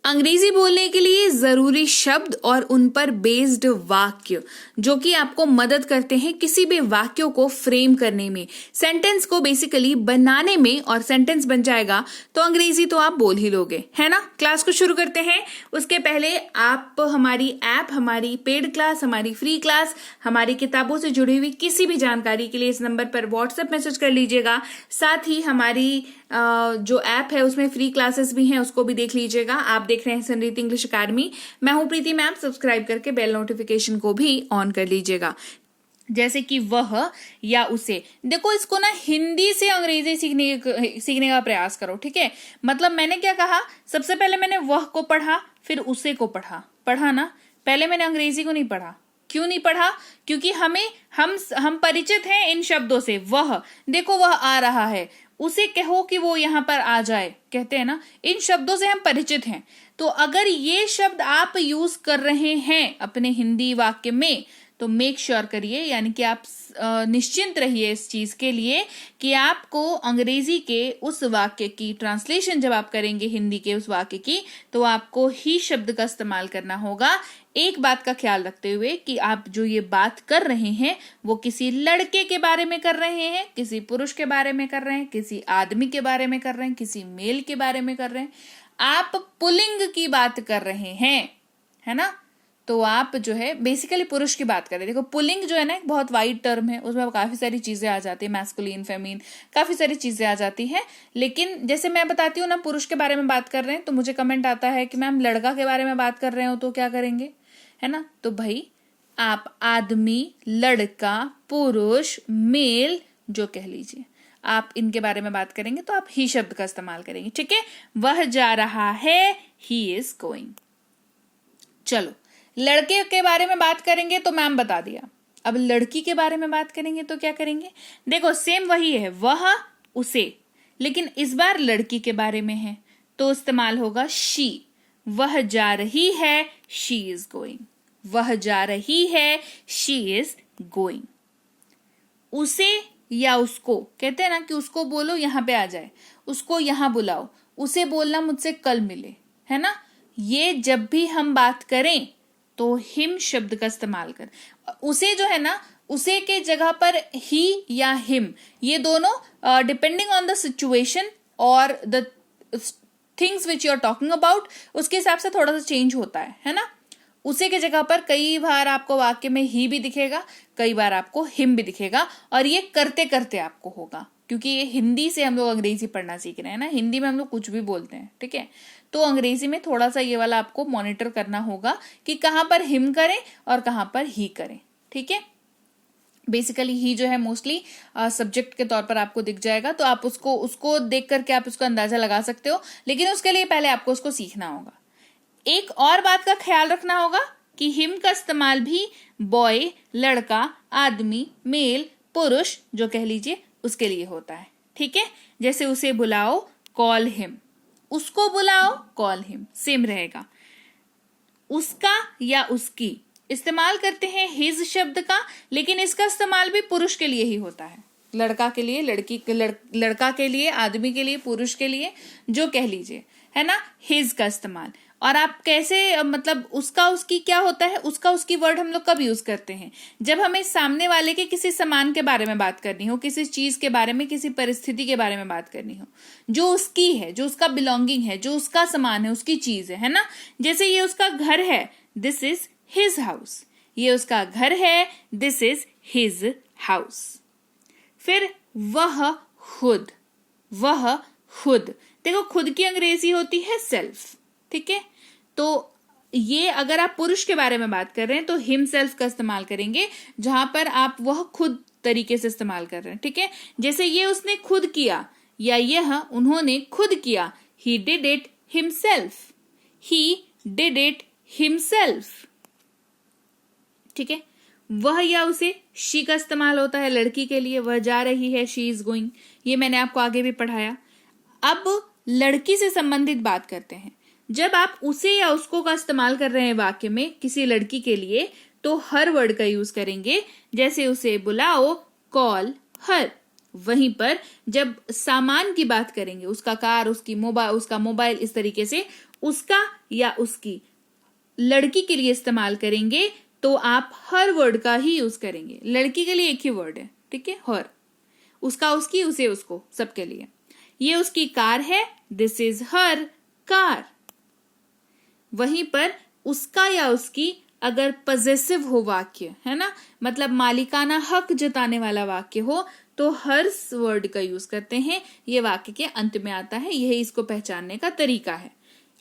अंग्रेजी बोलने के लिए जरूरी शब्द और उन पर बेस्ड वाक्य जो कि आपको मदद करते हैं किसी भी वाक्यों को फ्रेम करने में, सेंटेंस को बेसिकली बनाने में, और सेंटेंस बन जाएगा तो अंग्रेजी तो आप बोल ही लोगे, है ना। क्लास को शुरू करते हैं। उसके पहले आप हमारी ऐप, हमारी पेड क्लास, हमारी फ्री क्लास, हमारी किताबों से जुड़ी हुई किसी भी जानकारी के लिए इस नंबर पर व्हाट्सएप मैसेज कर लीजिएगा। साथ ही हमारी जो ऐप है उसमें फ्री क्लासेस भी हैं, उसको भी देख लीजिएगा। आप देख रहे हैं संरीति इंग्लिश अकेडमी। मैं हूं प्रीति मैम। सब्सक्राइब करके बेल नोटिफिकेशन को भी ऑन कर लीजिएगा। जैसे कि वह या उसे, देखो इसको ना हिंदी से अंग्रेजी सीखने का प्रयास करो, ठीक है। मतलब मैंने क्या कहा, सबसे पहले मैंने वह को पढ़ा, फिर उसे को पढ़ा ना। पहले मैंने अंग्रेजी को नहीं पढ़ा। क्यों नहीं पढ़ा? क्योंकि हम परिचित हैं इन शब्दों से। वह, देखो वह आ रहा है, उसे कहो कि वो यहां पर आ जाए, कहते हैं ना। इन शब्दों से हम परिचित हैं। तो अगर ये शब्द आप यूज कर रहे हैं अपने हिंदी वाक्य में तो मेक श्योर करिए, यानी कि आप निश्चिंत रहिए इस चीज के लिए कि आपको अंग्रेजी के उस वाक्य की ट्रांसलेशन जब आप करेंगे हिंदी के उस वाक्य की, तो आपको ही शब्द का इस्तेमाल करना होगा। एक बात का ख्याल रखते हुए कि आप जो ये बात कर रहे हैं वो किसी लड़के के बारे में कर रहे हैं, किसी पुरुष के बारे में कर रहे हैं, किसी आदमी के बारे में कर रहे हैं, किसी मेल के बारे में कर रहे हैं। आप पुल्लिंग की बात कर रहे हैं, है ना। तो आप जो है बेसिकली पुरुष की बात करें। देखो पुल्लिंग जो है ना एक बहुत वाइड टर्म है, उसमें काफी सारी चीजें आ जाती है, मैस्कुलिन, फेमिन, काफी सारी चीजें आ जाती हैं। लेकिन जैसे मैं बताती हूँ ना, पुरुष के बारे में बात कर रहे हैं तो मुझे कमेंट आता है कि मैम लड़का के बारे में बात कर रहे हो तो क्या करेंगे, है ना। तो भाई आप आदमी, लड़का, पुरुष, मेल जो कह लीजिए, आप इनके बारे में बात करेंगे तो आप ही शब्द का इस्तेमाल करेंगे, ठीक है। वह जा रहा है, ही इज गोइंग। चलो लड़के के बारे में बात करेंगे तो मैम बता दिया। अब लड़की के बारे में बात करेंगे तो क्या करेंगे? देखो सेम वही है, वह, उसे, लेकिन इस बार लड़की के बारे में है तो इस्तेमाल होगा शी। वह जा रही है, शी इज गोइंग। वह जा रही है, शी इज गोइंग। उसे या उसको, कहते हैं ना कि उसको बोलो यहां पे आ जाए, उसको यहां बुलाओ, उसे बोलना मुझसे कल मिले, है ना। ये जब भी हम बात करें तो हिम शब्द का इस्तेमाल कर। उसे जो है ना, उसे के जगह पर ही या हिम, ये दोनों डिपेंडिंग ऑन द सिचुएशन और the things which you are talking about, उसके हिसाब से थोड़ा सा चेंज होता है ना। उसे के जगह पर कई बार आपको वाक्य में ही भी दिखेगा, कई बार आपको हिम भी दिखेगा, और ये करते करते आपको होगा, क्योंकि ये हिंदी से हम लोग अंग्रेजी पढ़ना सीख रहे हैं ना। हिंदी में हम लोग कुछ भी बोलते हैं, ठीक है। तो अंग्रेजी में थोड़ा सा ये वाला आपको मॉनिटर करना होगा कि कहां पर हिम करें और कहां पर ही करें, ठीक है। बेसिकली ही जो है मोस्टली सब्जेक्ट के तौर पर आपको दिख जाएगा, तो आप उसको देख करके आप उसका अंदाजा लगा सकते हो, लेकिन उसके लिए पहले आपको उसको सीखना होगा। एक और बात का ख्याल रखना होगा कि हिम का इस्तेमाल भी बॉय, लड़का, आदमी, मेल, पुरुष जो कह लीजिए उसके लिए होता है, ठीक है। जैसे उसे बुलाओ, कॉल हिम, उसको बुलाओ, कॉल हिम, सेम रहेगा। उसका या उसकी इस्तेमाल करते हैं हिज शब्द का, लेकिन इसका इस्तेमाल भी पुरुष के लिए ही होता है। लड़का के लिए, लड़का के लिए, आदमी के लिए, पुरुष के लिए जो कह लीजिए, है ना, हिज का इस्तेमाल। और आप कैसे, मतलब उसका उसकी क्या होता है, उसका उसकी वर्ड हम लोग कब यूज करते हैं? जब हमें सामने वाले के किसी सामान के बारे में बात करनी हो, किसी चीज के बारे में, किसी परिस्थिति के बारे में बात करनी हो, जो उसकी है, जो उसका बिलोंगिंग है, जो उसका सामान है, उसकी चीज है ना। जैसे ये उसका घर है, दिस इज हिज हाउस। ये उसका घर है, दिस इज हिज हाउस। फिर वह खुद, वह खुद, देखो खुद की अंग्रेजी होती है सेल्फ, ठीक है। तो ये अगर आप पुरुष के बारे में बात कर रहे हैं तो हिमसेल्फ का इस्तेमाल करेंगे, जहां पर आप वह खुद तरीके से इस्तेमाल कर रहे हैं, ठीक है। जैसे ये उसने खुद किया या यह उन्होंने खुद किया, he did it himself, he did it himself, ठीक है। वह या उसे शी का इस्तेमाल होता है लड़की के लिए, वह जा रही है, शी इज गोइंग, ये मैंने आपको आगे भी पढ़ाया। अब लड़की से संबंधित बात करते हैं। जब आप उसे या उसको का इस्तेमाल कर रहे हैं वाक्य में किसी लड़की के लिए, तो हर वर्ड का यूज करेंगे। जैसे उसे बुलाओ, कॉल हर। वहीं पर जब सामान की बात करेंगे, उसका कार, उसका मोबाइल, इस तरीके से उसका या उसकी लड़की के लिए इस्तेमाल करेंगे तो आप हर वर्ड का ही यूज करेंगे। लड़की के लिए एक ही वर्ड है, ठीक है, हर। उसका, उसकी, उसे, उसको, सबके लिए। ये उसकी कार है, दिस इज हर कार। वहीं पर उसका या उसकी अगर पजेसिव हो वाक्य, है ना, मतलब मालिकाना हक जताने वाला वाक्य हो, तो हर वर्ड का यूज करते हैं। ये वाक्य के अंत में आता है, यही इसको पहचानने का तरीका है।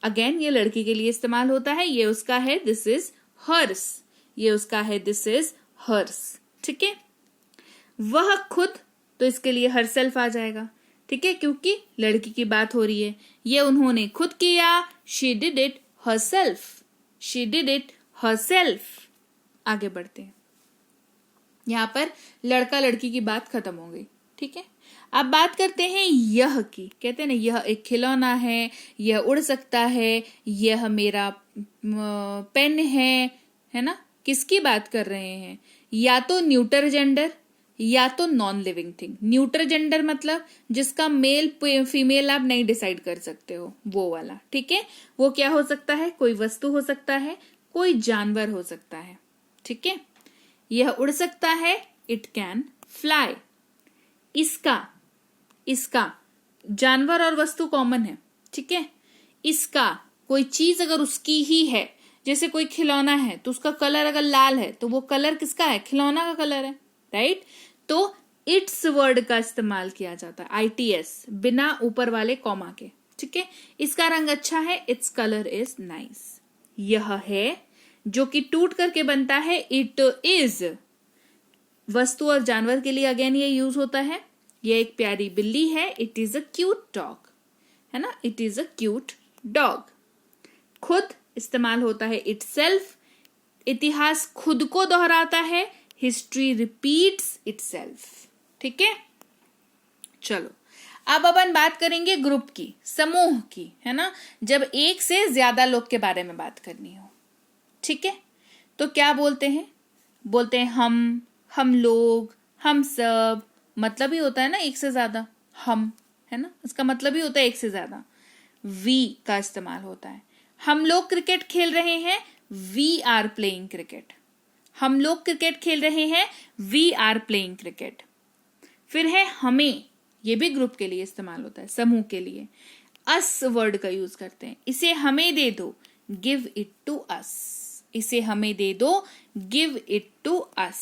अगेन ये लड़की के लिए इस्तेमाल होता है, ये उसका है, दिस इज हर्स। ये उसका है, दिस इज हर्स, ठीक है। वह खुद, तो इसके लिए हरसेल्फ आ जाएगा, ठीक है, क्योंकि लड़की की बात हो रही है। ये उन्होंने खुद किया, she did it herself, she did it herself. आगे बढ़ते हैं। यहां पर लड़का लड़की की बात खत्म हो गई, ठीक है। अब बात करते हैं यह की। कहते हैं ना, यह एक खिलौना है, यह उड़ सकता है, यह मेरा पेन है ना। किसकी बात कर रहे हैं? या तो न्यूटर जेंडर या तो non living thing. Neuter gender मतलब जिसका मेल फीमेल आप नहीं डिसाइड कर सकते हो, वो वाला, ठीक है। वो क्या हो सकता है? कोई वस्तु हो सकता है, कोई जानवर हो सकता है, ठीक है। यह उड़ सकता है, इट कैन फ्लाई। इसका जानवर और वस्तु कॉमन है, ठीक है। इसका कोई चीज अगर उसकी ही है, जैसे कोई खिलौना है तो उसका कलर अगर लाल है तो वो कलर किसका है? खिलौना का कलर है, राइट। तो इट्स वर्ड का इस्तेमाल किया जाता है, ITS, बिना ऊपर वाले कॉमा के, ठीक है। इसका रंग अच्छा है, इट्स कलर इज नाइस। यह है जो कि टूट करके बनता है, इट इज। वस्तु और जानवर के लिए अगेन ये यूज होता है। यह एक प्यारी बिल्ली है, it is a cute dog, है ना, it is a cute dog. खुद इस्तेमाल होता है इटसेल्फ। इतिहास खुद को दोहराता है, हिस्ट्री रिपीट्स इटसेल्फ, ठीक है। चलो अब अपन बात करेंगे ग्रुप की, समूह की, है ना, जब एक से ज्यादा लोग के बारे में बात करनी हो, ठीक है। तो क्या बोलते हैं? बोलते हैं हम लोग, हम सब। मतलब ही होता है ना एक से ज्यादा, हम, है ना, इसका मतलब ही होता है एक से ज्यादा। वी का इस्तेमाल होता है। हम लोग क्रिकेट खेल रहे हैं, वी आर प्लेइंग क्रिकेट। हम लोग क्रिकेट खेल रहे हैं, वी आर प्लेइंग क्रिकेट। फिर है हमें, ये भी ग्रुप के लिए इस्तेमाल होता है, समूह के लिए। अस वर्ड का यूज करते हैं, इसे हमें दे दो, गिव इट टू अस। इसे हमें दे दो, गिव इट टू अस।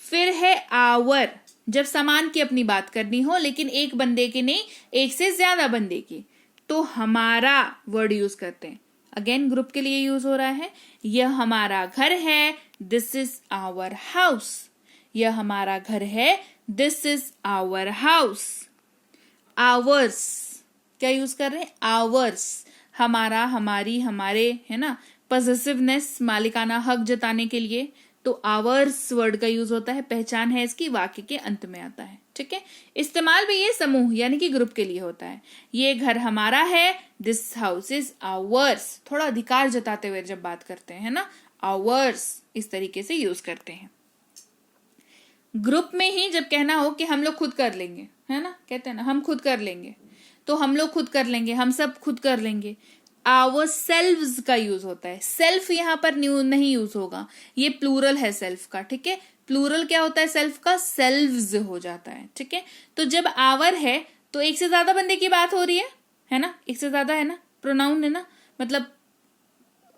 फिर है आवर, जब सामान की अपनी बात करनी हो लेकिन एक बंदे की नहीं, एक से ज्यादा बंदे की, तो हमारा वर्ड यूज करते हैं। अगेन ग्रुप के लिए यूज हो रहा है। यह हमारा घर है, दिस इज आवर हाउस। यह हमारा घर है, this is our house. Ours, क्या यूज कर रहे हैं? आवर्स, हमारा, हमारी, हमारे, है ना, पॉसेसिवनेस, मालिकाना हक जताने के लिए तो आवर्स वर्ड का यूज होता है। पहचान है इसकी, वाक्य के अंत में आता है, ठीक है। इस्तेमाल भी ये समूह यानी कि ग्रुप के लिए होता है। ये घर हमारा है, दिस हाउस इज आवर्स। थोड़ा अधिकार जताते हुए जब बात करते हैं, है ना, आवर्स, इस तरीके से यूज करते हैं। ग्रुप में ही जब कहना हो कि हम लोग खुद कर लेंगे, है ना, कहते हैं ना हम खुद कर लेंगे, तो हम लोग खुद कर लेंगे, हम सब खुद कर लेंगे। आवर सेल्व्स का यूज होता है। सेल्फ यहां पर नहीं यूज होगा, ये प्लूरल है सेल्फ का, ठीक है। प्लूरल क्या होता है सेल्फ का? सेल्व्स हो जाता है, ठीक है। तो जब आवर है तो एक से ज्यादा बंदे की बात हो रही है ना, एक से ज्यादा है ना, प्रोनाउन है ना, मतलब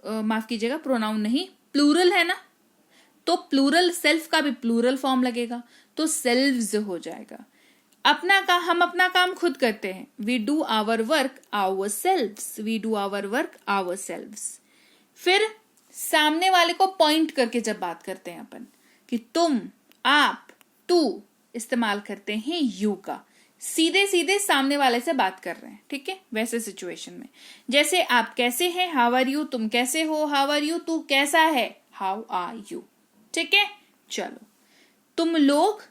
माफ कीजिएगा, प्रोनाउन नहीं, प्लूरल है ना, तो प्लूरल सेल्फ का भी प्लूरल फॉर्म लगेगा, तो सेल्व्स हो जाएगा। हम अपना काम खुद करते हैं, we do our work ourselves, we do our work ourselves. फिर सामने वाले को पॉइंट करके जब बात करते हैं अपन कि तुम, आप, तू, इस्तेमाल करते हैं यू का। सीधे सीधे सामने वाले से बात कर रहे हैं, ठीक है, वैसे सिचुएशन में। जैसे आप कैसे हैं, हाउ आर यू, तुम कैसे हो, हाउ आर यू, तू कैसा है, हाउ आर यू, ठीक है। चलो, तुम लोग,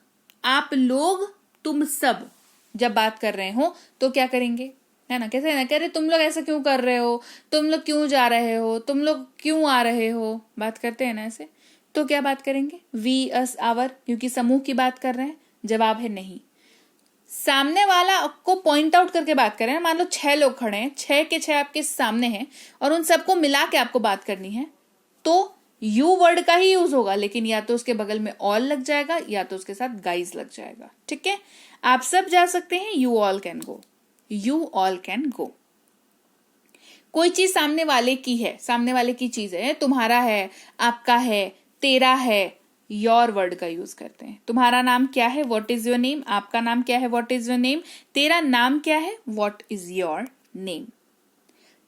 आप लोग, तुम सब जब बात कर रहे हो तो क्या करेंगे, है ना, कैसे ना, कह रहे तुम लोग ऐसा क्यों कर रहे हो, तुम लोग क्यों जा रहे हो, तुम लोग क्यों आ रहे हो, बात करते हैं ना ऐसे, तो क्या बात करेंगे? वी, अस, आवर, क्योंकि समूह की बात कर रहे हैं। जवाब है नहीं। सामने वाला आपको पॉइंट आउट करके बात करें, मान लो 6 लोग खड़े हैं, 6 के 6 आपके सामने हैं और उन सबको मिला के आपको बात करनी है, तो यू वर्ड का ही यूज होगा, लेकिन या तो उसके बगल में ऑल लग जाएगा या तो उसके साथ गाइज लग जाएगा। ठीक है, आप सब जा सकते हैं, you all can go, you all can go. कोई चीज सामने वाले की है, सामने वाले की चीज है, तुम्हारा है, आपका है, तेरा है, योर वर्ड का यूज करते हैं। तुम्हारा नाम क्या है, व्हाट इज योर नेम, आपका नाम क्या है, व्हाट इज योर नेम, तेरा नाम क्या है, व्हाट इज योर नेम।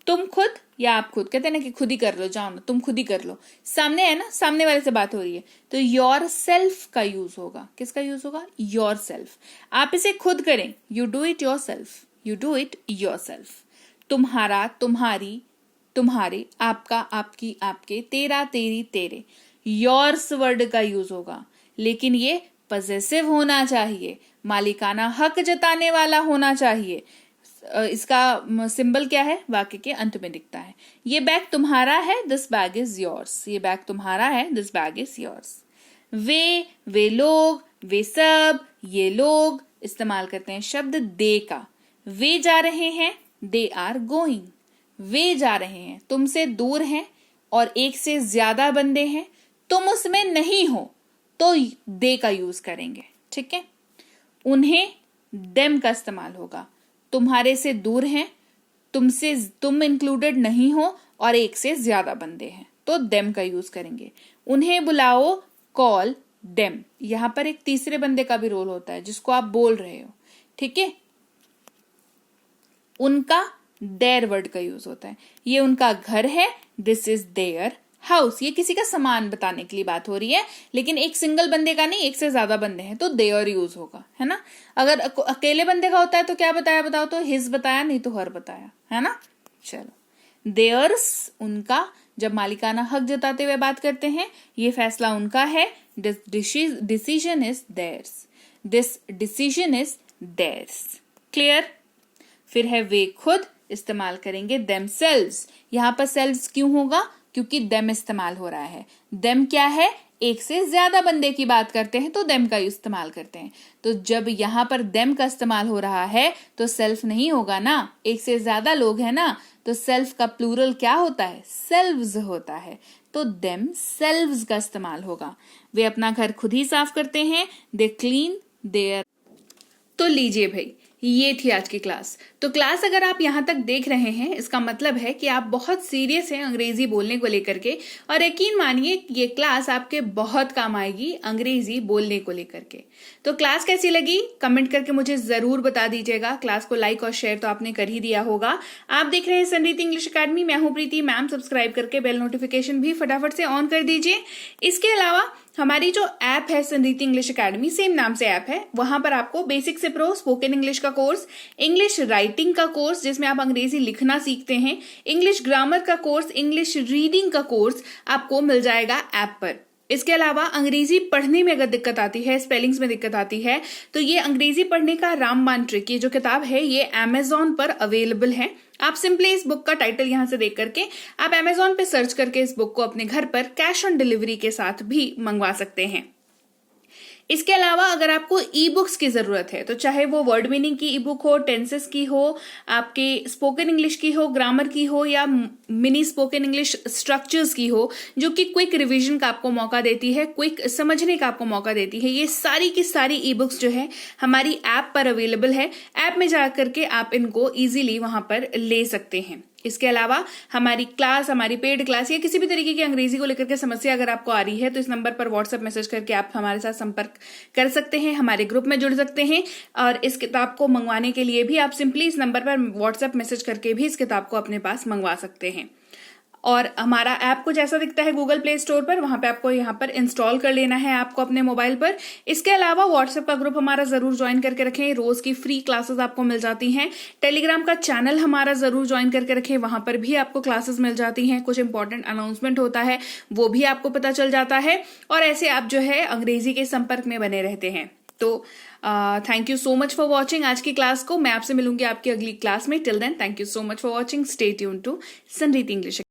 तुम खुद या आप खुद, कहते हैं ना कि खुद ही कर लो, जाओ ना तुम खुद ही कर लो, सामने है ना, सामने वाले से बात हो रही है, तो योर सेल्फ का यूज होगा। किसका यूज होगा, योर सेल्फ। आप इसे खुद करें, you do it your self, you do it your self. तुम्हारा, तुम्हारी, तुम्हारे, आपका, आपकी, आपके, तेरा, तेरी, तेरे, योर्स वर्ड का यूज होगा, लेकिन ये पजेसिव होना चाहिए, मालिकाना हक जताने वाला होना चाहिए। इसका सिंबल क्या है, वाक्य के अंत में दिखता है। ये बैग तुम्हारा है, दिस बैग इज योर्स, ये बैग तुम्हारा है, दिस बैग इज योर्स। वे लोग, वे सब, ये लोग, इस्तेमाल करते हैं शब्द दे का। वे जा रहे हैं, दे आर गोइंग, वे जा रहे हैं, तुमसे दूर हैं और एक से ज्यादा बंदे हैं, तुम उसमें नहीं हो, तो दे का यूज करेंगे। ठीक है, उन्हें देम का इस्तेमाल होगा। तुम्हारे से दूर हैं, तुम इंक्लूडेड नहीं हो और एक से ज्यादा बंदे हैं, तो देम का यूज करेंगे। उन्हें बुलाओ, कॉल देम। यहां पर एक तीसरे बंदे का भी रोल होता है जिसको आप बोल रहे हो। ठीक है, उनका देयर वर्ड का यूज होता है। ये उनका घर है, दिस इज देयर हाउस। ये किसी का सामान बताने के लिए बात हो रही है, लेकिन एक सिंगल बंदे का नहीं, एक से ज्यादा बंदे हैं, तो देयर यूज होगा, है ना। अगर अकेले बंदे का होता है तो क्या बताया, बताओ तो हिज बताया, नहीं तो हर बताया, है ना। चलो, देयर्स उनका, जब मालिकाना हक जताते हुए बात करते हैं, ये फैसला उनका है, decision is theirs, this decision is theirs. Clear. फिर है वे खुद, इस्तेमाल करेंगे देमसेल्व्स। यहां पर सेल्व्स क्यों होगा, क्योंकि देम इस्तेमाल हो रहा है। देम क्या है, एक से ज्यादा बंदे की बात करते हैं तो देम का इस्तेमाल करते हैं। तो जब यहां पर देम का इस्तेमाल हो रहा है तो सेल्फ नहीं होगा ना, एक से ज्यादा लोग हैं ना, तो सेल्फ का प्लूरल क्या होता है, सेल्व्स होता है, तो देम सेल्व्स का इस्तेमाल होगा। वे अपना घर खुद ही साफ करते हैं, दे क्लीन देयर। तो लीजिए भाई, ये थी आज की क्लास। तो क्लास अगर आप यहाँ तक देख रहे हैं, इसका मतलब है कि आप बहुत सीरियस हैं अंग्रेजी बोलने को लेकर के, और यकीन मानिए ये क्लास आपके बहुत काम आएगी अंग्रेजी बोलने को लेकर के। तो क्लास कैसी लगी कमेंट करके मुझे जरूर बता दीजिएगा। क्लास को लाइक और शेयर तो आपने कर ही दिया होगा। आप देख रहे हैं संरीति इंग्लिश अकेडमी, मैं हूं प्रीति मैम। सब्सक्राइब करके बेल नोटिफिकेशन भी फटाफट से ऑन कर दीजिए। इसके अलावा हमारी जो ऐप है संरीति इंग्लिश अकेडमी, सेम नाम से ऐप है, वहां पर आपको बेसिक से प्रो स्पोकन इंग्लिश का कोर्स, इंग्लिश राइटिंग का कोर्स जिसमें आप अंग्रेजी लिखना सीखते हैं, इंग्लिश ग्रामर का कोर्स, इंग्लिश रीडिंग का कोर्स आपको मिल जाएगा ऐप पर। इसके अलावा अंग्रेजी पढ़ने में अगर दिक्कत आती है, स्पेलिंग्स में दिक्कत आती है, तो ये अंग्रेजी पढ़ने का रामबाण ट्रिक, ये जो किताब है ये अमेजॉन पर अवेलेबल है। आप सिंपली इस बुक का टाइटल यहां से देख करके आप अमेजॉन पे सर्च करके इस बुक को अपने घर पर कैश ऑन डिलीवरी के साथ भी मंगवा सकते हैं। इसके अलावा अगर आपको ई बुक्स की जरूरत है, तो चाहे वो वर्ड मीनिंग की ई बुक हो, टेंसेस की हो, आपके स्पोकन इंग्लिश की हो, ग्रामर की हो, या मिनी स्पोकन इंग्लिश स्ट्रक्चर्स की हो, जो कि क्विक रिवीजन का आपको मौका देती है, क्विक समझने का आपको मौका देती है, ये सारी की सारी ई बुक्स जो है हमारी ऐप पर अवेलेबल है। ऐप में जाकर के आप इनको इजीली वहां पर ले सकते हैं। इसके अलावा हमारी क्लास, हमारी पेड क्लास या किसी भी तरीके की अंग्रेजी को लेकर के समस्या अगर आपको आ रही है, तो इस नंबर पर व्हाट्सएप मैसेज करके आप हमारे साथ संपर्क कर सकते हैं, हमारे ग्रुप में जुड़ सकते हैं। और इस किताब को मंगवाने के लिए भी आप सिंपली इस नंबर पर व्हाट्सएप मैसेज करके भी इस किताब को अपने पास मंगवा सकते हैं। और हमारा ऐप कुछ ऐसा दिखता है गूगल प्ले स्टोर पर, वहां पे आपको यहाँ पर इंस्टॉल कर लेना है ऐप को अपने मोबाइल पर। इसके अलावा व्हाट्सएप का ग्रुप हमारा जरूर ज्वाइन करके रखें, रोज की फ्री क्लासेस आपको मिल जाती हैं। टेलीग्राम का चैनल हमारा जरूर ज्वाइन करके रखें, वहां पर भी आपको क्लासेस मिल जाती हैं, कुछ इंपॉर्टेंट अनाउंसमेंट होता है वो भी आपको पता चल जाता है, और ऐसे आप जो है अंग्रेजी के संपर्क में बने रहते हैं। तो thank you so much for watching आज की क्लास को। मैं आपसे मिलूंगी आपकी अगली क्लास में। Till then thank you so much for watching. Stay tuned to Sanriti English.